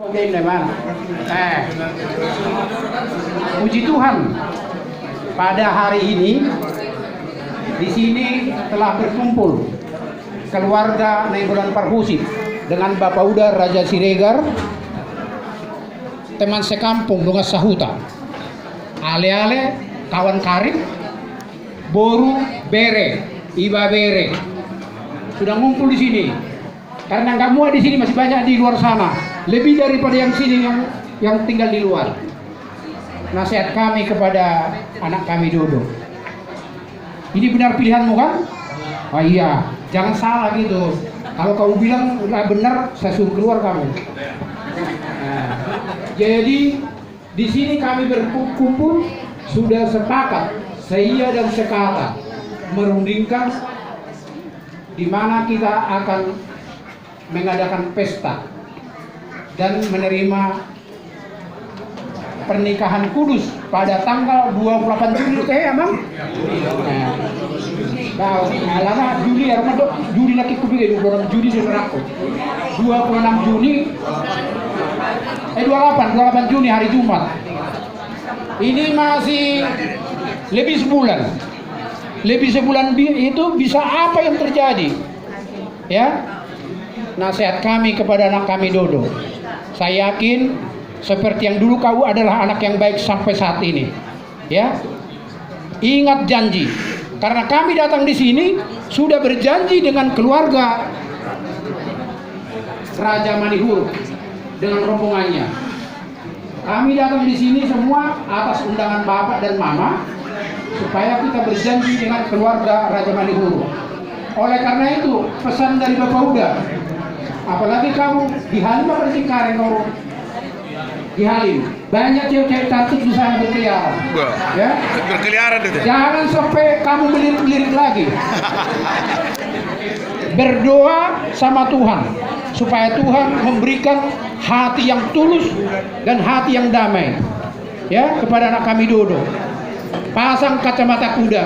Oke, memang. Puji Tuhan, pada hari ini di sini telah berkumpul keluarga Nainggolan Parhusit dengan Bapak Uda Raja Siregar, teman sekampung dengan Sahuta, ale-ale kawan karib, boru bere, iba bere, sudah ngumpul di sini. Karena nggak muat di sini, masih banyak di luar sana, lebih daripada yang sini yang tinggal di luar. Nasihat kami kepada anak kami Dodo, ini benar pilihanmu kan? Oh iya, jangan salah gitu. Kalau kamu bilang nggak benar, saya suruh keluar kamu. Nah, jadi di sini kami berkumpul sudah sepakat, seia dan sekata merundingkan di mana kita akan mengadakan pesta dan menerima pernikahan kudus pada tanggal 28 Juli Amang. Lama Juli Juli lagi kupikir 26 Juli sebenarnya. 26 Juni 28 Juni hari Jumat. Ini masih lebih sebulan. Lebih sebulan itu bisa apa yang terjadi? Ya. Nasihat kami kepada anak kami Dodo, saya yakin seperti yang dulu kau adalah anak yang baik sampai saat ini. Ya, ingat janji, karena kami datang di sini sudah berjanji dengan keluarga Raja Manihuru dengan rombongannya. Kami datang di sini semua atas undangan Bapak dan Mama supaya kita berjanji dengan keluarga Raja Manihuru. Oleh karena itu pesan dari Bapak Uda, apalagi kamu di Halim apa di Cengkareng, kamu di Halim banyak cewek-cewek cantik di sana berkeliaran. Ya? Berkeliaran itu. Jangan sampai kamu melirik-lirik lagi. Berdoa sama Tuhan supaya Tuhan memberikan hati yang tulus dan hati yang damai. Ya, kepada anak kami Dodo. Pasang kacamata kuda.